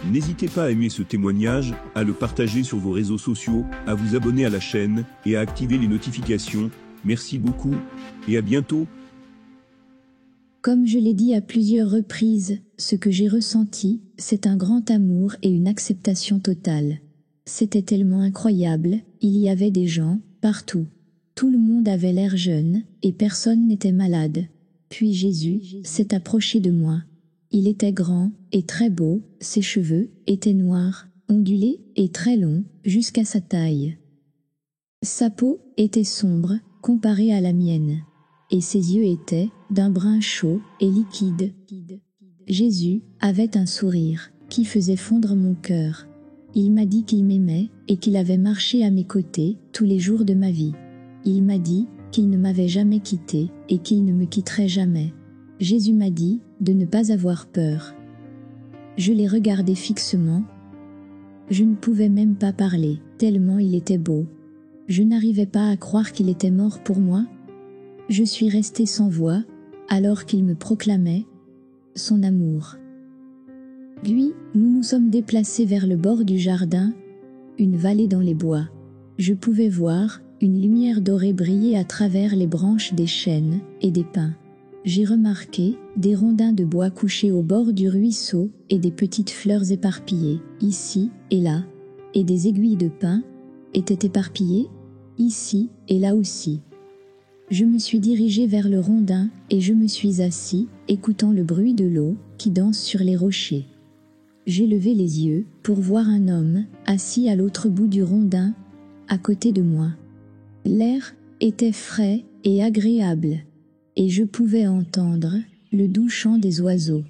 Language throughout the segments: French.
N'hésitez pas à aimer ce témoignage, à le partager sur vos réseaux sociaux, à vous abonner à la chaîne et à activer les notifications. Merci beaucoup et à bientôt. Comme je l'ai dit à plusieurs reprises, ce que j'ai ressenti, c'est un grand amour et une acceptation totale. C'était tellement incroyable, il y avait des gens, partout. Tout le monde avait l'air jeune, et personne n'était malade. Puis Jésus s'est approché de moi. Il était grand et très beau, ses cheveux étaient noirs, ondulés et très longs, jusqu'à sa taille. Sa peau était sombre, comparée à la mienne, et ses yeux étaient d'un brun chaud et liquide. Jésus avait un sourire qui faisait fondre mon cœur. Il m'a dit qu'il m'aimait et qu'il avait marché à mes côtés tous les jours de ma vie. Il m'a dit qu'il ne m'avait jamais quitté et qu'il ne me quitterait jamais. Jésus m'a dit de ne pas avoir peur. Je l'ai regardé fixement. Je ne pouvais même pas parler, tellement il était beau. Je n'arrivais pas à croire qu'il était mort pour moi. Je suis restée sans voix, alors qu'il me proclamait son amour. Puis, nous nous sommes déplacés vers le bord du jardin, une vallée dans les bois. Je pouvais voir une lumière dorée briller à travers les branches des chênes et des pins. J'ai remarqué des rondins de bois couchés au bord du ruisseau et des petites fleurs éparpillées, ici et là, et des aiguilles de pin étaient éparpillées, ici et là aussi. Je me suis dirigé vers le rondin et je me suis assis, écoutant le bruit de l'eau qui danse sur les rochers. J'ai levé les yeux pour voir un homme assis à l'autre bout du rondin, à côté de moi. L'air était frais et agréable, et je pouvais entendre le doux chant des oiseaux.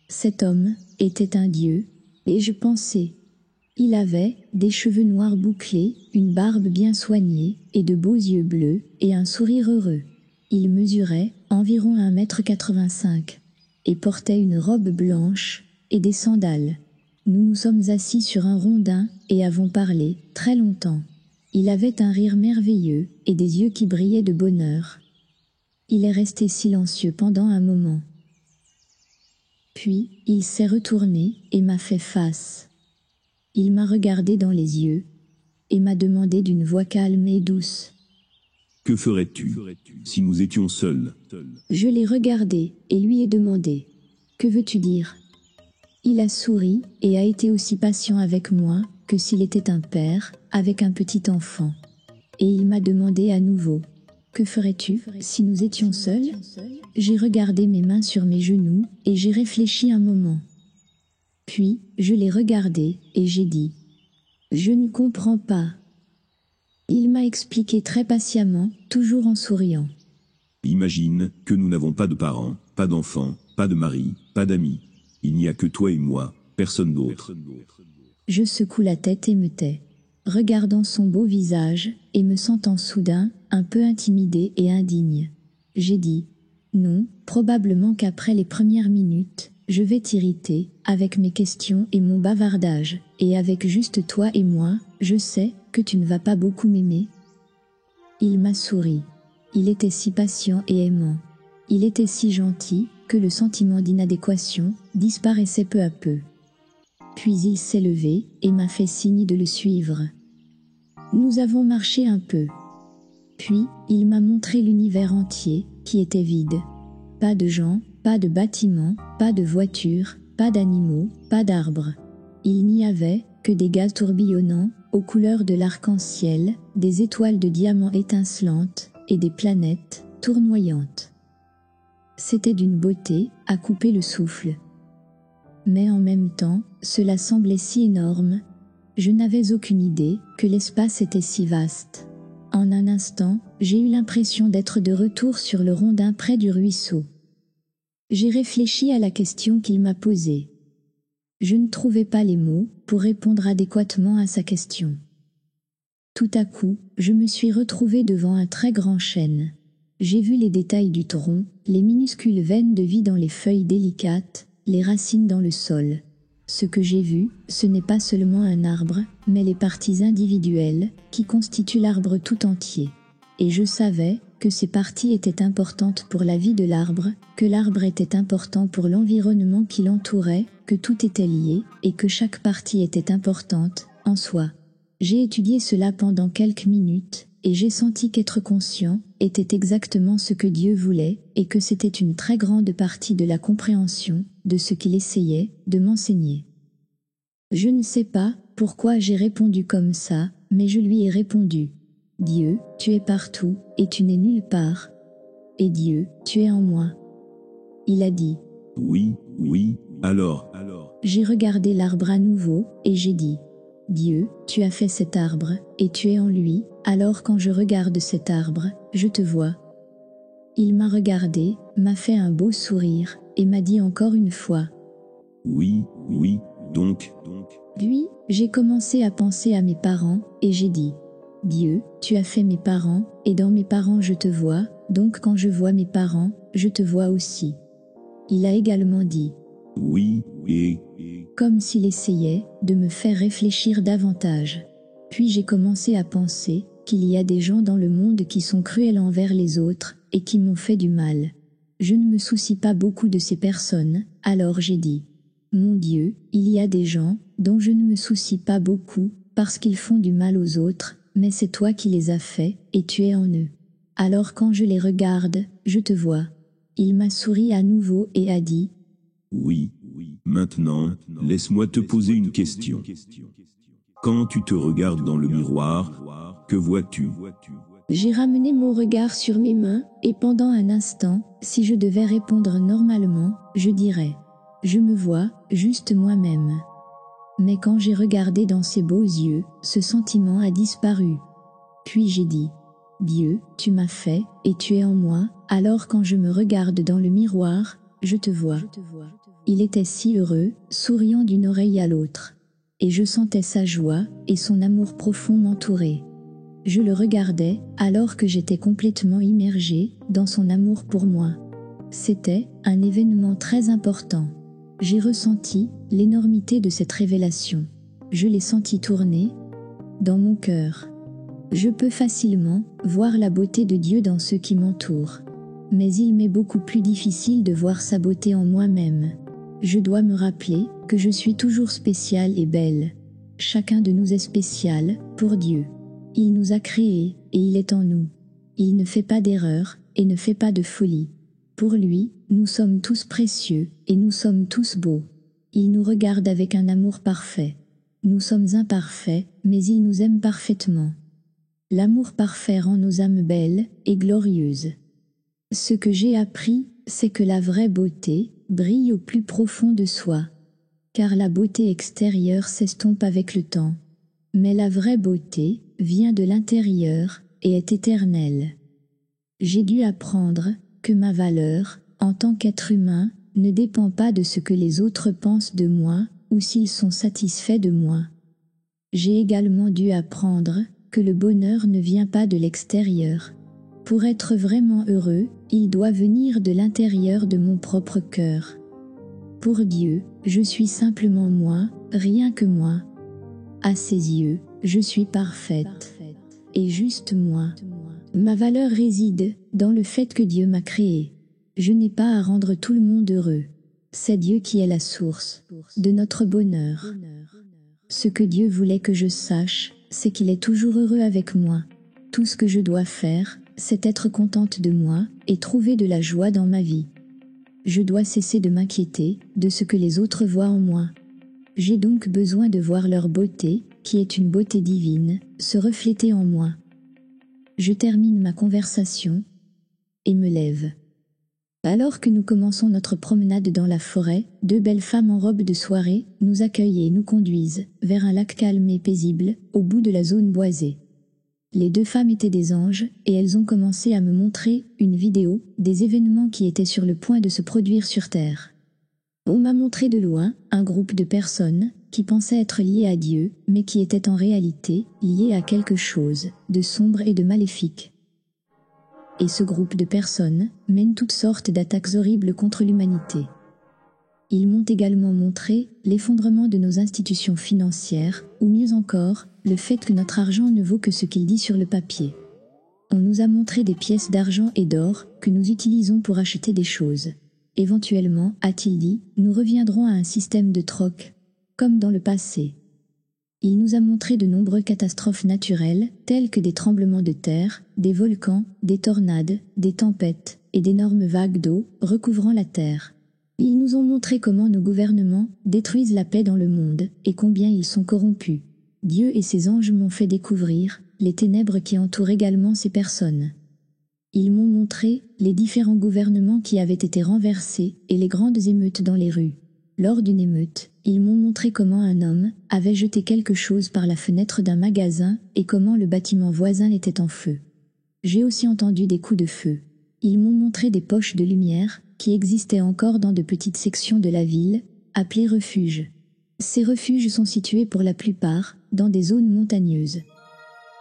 Cet homme était un dieu, et je pensais. Il avait des cheveux noirs bouclés, une barbe bien soignée, et de beaux yeux bleus, et un sourire heureux. Il mesurait environ 1,85 m, et portait une robe blanche et des sandales. Nous nous sommes assis sur un rondin et avons parlé très longtemps. Il avait un rire merveilleux et des yeux qui brillaient de bonheur. Il est resté silencieux pendant un moment. Puis, il s'est retourné et m'a fait face. Il m'a regardé dans les yeux et m'a demandé d'une voix calme et douce. Que ferais-tu si nous étions seuls? Je l'ai regardé et lui ai demandé. Que veux-tu dire? Il a souri et a été aussi patient avec moi que s'il était un père avec un petit enfant. Et il m'a demandé à nouveau. Que ferais-tu si nous étions seuls? J'ai regardé mes mains sur mes genoux et j'ai réfléchi un moment. Puis, je l'ai regardé et j'ai dit « Je ne comprends pas ». Il m'a expliqué très patiemment, toujours en souriant. Imagine que nous n'avons pas de parents, pas d'enfants, pas de mari, pas d'amis. Il n'y a que toi et moi, personne d'autre. Je secoue la tête et me tais, regardant son beau visage et me sentant soudain un peu intimidée et indigne. J'ai dit « Non, probablement qu'après les premières minutes, je vais t'irriter avec mes questions et mon bavardage, et avec juste toi et moi, je sais que tu ne vas pas beaucoup m'aimer. » Il m'a souri. Il était si patient et aimant. Il était si gentil que le sentiment d'inadéquation disparaissait peu à peu. Puis il s'est levé et m'a fait signe de le suivre. Nous avons marché un peu. Puis, il m'a montré l'univers entier, qui était vide. Pas de gens, pas de bâtiments, pas de voitures, pas d'animaux, pas d'arbres. Il n'y avait que des gaz tourbillonnants, aux couleurs de l'arc-en-ciel, des étoiles de diamants étincelantes, et des planètes tournoyantes. C'était d'une beauté à couper le souffle. Mais en même temps, cela semblait si énorme. Je n'avais aucune idée que l'espace était si vaste. En un instant, j'ai eu l'impression d'être de retour sur le rondin près du ruisseau. J'ai réfléchi à la question qu'il m'a posée. Je ne trouvais pas les mots pour répondre adéquatement à sa question. Tout à coup, je me suis retrouvée devant un très grand chêne. J'ai vu les détails du tronc, les minuscules veines de vie dans les feuilles délicates, les racines dans le sol. Ce que j'ai vu, ce n'est pas seulement un arbre, mais les parties individuelles qui constituent l'arbre tout entier. Et je savais que ces parties étaient importantes pour la vie de l'arbre, que l'arbre était important pour l'environnement qui l'entourait, que tout était lié, et que chaque partie était importante, en soi. J'ai étudié cela pendant quelques minutes, et j'ai senti qu'être conscient était exactement ce que Dieu voulait, et que c'était une très grande partie de la compréhension de ce qu'il essayait de m'enseigner. Je ne sais pas pourquoi j'ai répondu comme ça, mais je lui ai répondu. Dieu, tu es partout, et tu n'es nulle part. Et Dieu, tu es en moi. Il a dit. Oui, alors. J'ai regardé l'arbre à nouveau, et j'ai dit. Dieu, tu as fait cet arbre, et tu es en lui, alors quand je regarde cet arbre, je te vois. Il m'a regardé, m'a fait un beau sourire, et m'a dit encore une fois. Oui, donc. Puis, j'ai commencé à penser à mes parents, et j'ai dit. Dieu, tu as fait mes parents, et dans mes parents je te vois, donc quand je vois mes parents, je te vois aussi. Il a également dit. Oui, et... Comme s'il essayait de me faire réfléchir davantage. Puis j'ai commencé à penser qu'il y a des gens dans le monde qui sont cruels envers les autres et qui m'ont fait du mal. Je ne me soucie pas beaucoup de ces personnes, alors j'ai dit. Mon Dieu, il y a des gens dont je ne me soucie pas beaucoup parce qu'ils font du mal aux autres, mais c'est toi qui les as faits et tu es en eux. Alors quand je les regarde, je te vois. Il m'a souri à nouveau et a dit. Oui, maintenant, laisse-moi te poser une question. Quand tu te regardes dans le miroir, que vois-tu? J'ai ramené mon regard sur mes mains, et pendant un instant, si je devais répondre normalement, je dirais « Je me vois, juste moi-même ». Mais quand j'ai regardé dans ses beaux yeux, ce sentiment a disparu. Puis j'ai dit « Dieu, tu m'as fait, et tu es en moi, alors quand je me regarde dans le miroir, je te vois ». Il était si heureux, souriant d'une oreille à l'autre. Et je sentais sa joie, et son amour profond m'entourer. Je le regardais, alors que j'étais complètement immergée dans son amour pour moi. C'était un événement très important. J'ai ressenti l'énormité de cette révélation. Je l'ai senti tourner dans mon cœur. Je peux facilement voir la beauté de Dieu dans ceux qui m'entourent. Mais il m'est beaucoup plus difficile de voir sa beauté en moi-même. Je dois me rappeler que je suis toujours spéciale et belle. Chacun de nous est spécial pour Dieu. Il nous a créés et il est en nous. Il ne fait pas d'erreur et ne fait pas de folie. Pour lui, nous sommes tous précieux et nous sommes tous beaux. Il nous regarde avec un amour parfait. Nous sommes imparfaits, mais il nous aime parfaitement. L'amour parfait rend nos âmes belles et glorieuses. Ce que j'ai appris, c'est que la vraie beauté brille au plus profond de soi. Car la beauté extérieure s'estompe avec le temps. Mais la vraie beauté vient de l'intérieur et est éternelle. J'ai dû apprendre que ma valeur, en tant qu'être humain, ne dépend pas de ce que les autres pensent de moi ou s'ils sont satisfaits de moi. J'ai également dû apprendre que le bonheur ne vient pas de l'extérieur. Pour être vraiment heureux, il doit venir de l'intérieur de mon propre cœur. Pour Dieu, je suis simplement moi, rien que moi. À ses yeux, je suis parfaite. Et juste moi. Ma valeur réside dans le fait que Dieu m'a créée. Je n'ai pas à rendre tout le monde heureux. C'est Dieu qui est la source de notre bonheur. Ce que Dieu voulait que je sache, c'est qu'il est toujours heureux avec moi. Tout ce que je dois faire, c'est être contente de moi et trouver de la joie dans ma vie. Je dois cesser de m'inquiéter de ce que les autres voient en moi. J'ai donc besoin de voir leur beauté, qui est une beauté divine, se refléter en moi. Je termine ma conversation et me lève. Alors que nous commençons notre promenade dans la forêt, deux belles femmes en robe de soirée nous accueillent et nous conduisent vers un lac calme et paisible, au bout de la zone boisée. Les deux femmes étaient des anges, et elles ont commencé à me montrer une vidéo des événements qui étaient sur le point de se produire sur Terre. On m'a montré de loin un groupe de personnes qui pensaient être liées à Dieu, mais qui étaient en réalité liées à quelque chose de sombre et de maléfique. Et ce groupe de personnes mène toutes sortes d'attaques horribles contre l'humanité. Ils m'ont également montré l'effondrement de nos institutions financières, ou mieux encore, le fait que notre argent ne vaut que ce qu'il dit sur le papier. On nous a montré des pièces d'argent et d'or que nous utilisons pour acheter des choses. Éventuellement, a-t-il dit, nous reviendrons à un système de troc, comme dans le passé. Il nous a montré de nombreuses catastrophes naturelles, telles que des tremblements de terre, des volcans, des tornades, des tempêtes, et d'énormes vagues d'eau recouvrant la terre. Ils nous ont montré comment nos gouvernements détruisent la paix dans le monde, et combien ils sont corrompus. Dieu et ses anges m'ont fait découvrir les ténèbres qui entourent également ces personnes. Ils m'ont montré les différents gouvernements qui avaient été renversés et les grandes émeutes dans les rues. Lors d'une émeute, ils m'ont montré comment un homme avait jeté quelque chose par la fenêtre d'un magasin et comment le bâtiment voisin était en feu. J'ai aussi entendu des coups de feu. Ils m'ont montré des poches de lumière qui existaient encore dans de petites sections de la ville, appelées refuges. Ces refuges sont situés pour la plupart dans des zones montagneuses.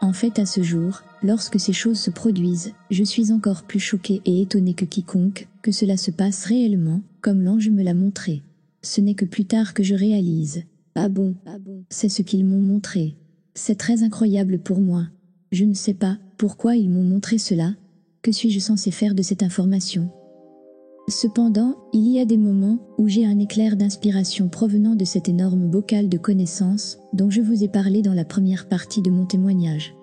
En fait, à ce jour, lorsque ces choses se produisent, je suis encore plus choqué et étonné que quiconque que cela se passe réellement, comme l'ange me l'a montré. Ce n'est que plus tard que je réalise. Ah bon, c'est ce qu'ils m'ont montré. C'est très incroyable pour moi. Je ne sais pas pourquoi ils m'ont montré cela. Que suis-je censé faire de cette information ? Cependant, il y a des moments où j'ai un éclair d'inspiration provenant de cet énorme bocal de connaissances dont je vous ai parlé dans la première partie de mon témoignage.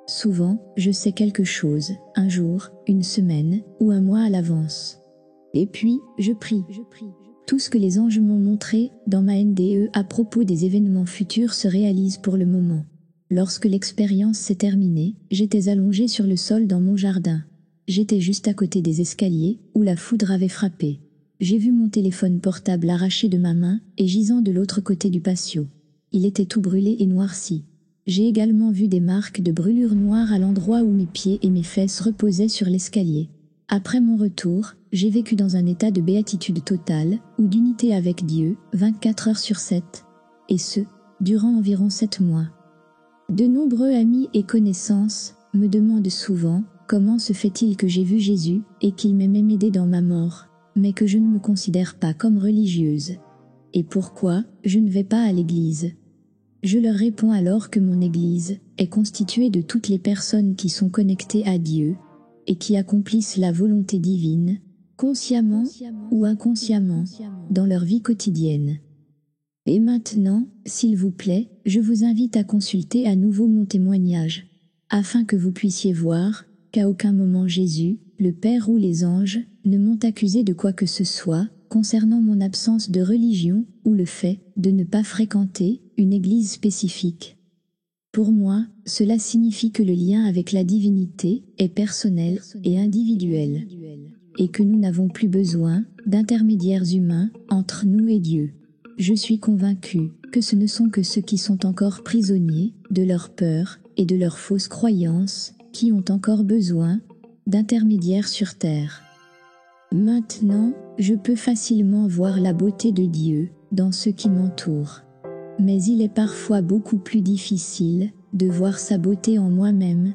Souvent, je sais quelque chose, un jour, une semaine ou un mois à l'avance. Et puis, je prie. Tout ce que les anges m'ont montré dans ma NDE à propos des événements futurs se réalise pour le moment. Lorsque l'expérience s'est terminée, j'étais allongé sur le sol dans mon jardin. J'étais juste à côté des escaliers où la foudre avait frappé. J'ai vu mon téléphone portable arraché de ma main et gisant de l'autre côté du patio. Il était tout brûlé et noirci. J'ai également vu des marques de brûlure noire à l'endroit où mes pieds et mes fesses reposaient sur l'escalier. Après mon retour, j'ai vécu dans un état de béatitude totale ou d'unité avec Dieu, 24 heures sur 7, et ce, durant environ 7 mois. De nombreux amis et connaissances me demandent souvent comment se fait-il que j'ai vu Jésus et qu'il m'ait même aidé dans ma mort, mais que je ne me considère pas comme religieuse. Et pourquoi je ne vais pas à l'église ? Je leur réponds alors que mon église est constituée de toutes les personnes qui sont connectées à Dieu et qui accomplissent la volonté divine, consciemment ou inconsciemment, dans leur vie quotidienne. Et maintenant, s'il vous plaît, je vous invite à consulter à nouveau mon témoignage, afin que vous puissiez voir qu'à aucun moment Jésus, le Père ou les anges ne m'ont accusé de quoi que ce soit concernant mon absence de religion ou le fait de ne pas fréquenter une église spécifique. Pour moi, cela signifie que le lien avec la divinité est personnel et individuel, et que nous n'avons plus besoin d'intermédiaires humains entre nous et Dieu. Je suis convaincu que ce ne sont que ceux qui sont encore prisonniers de leur peur et de leurs fausses croyances qui ont encore besoin d'intermédiaires sur terre. Maintenant, je peux facilement voir la beauté de Dieu dans ce qui m'entoure. Mais il est parfois beaucoup plus difficile de voir sa beauté en moi-même.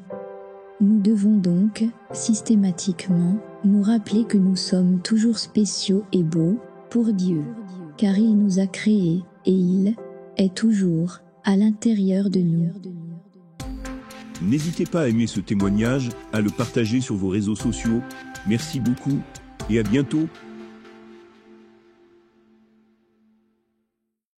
Nous devons donc, systématiquement, nous rappeler que nous sommes toujours spéciaux et beaux pour Dieu, car il nous a créés et il est toujours à l'intérieur de nous. N'hésitez pas à aimer ce témoignage, à le partager sur vos réseaux sociaux. Merci beaucoup et à bientôt.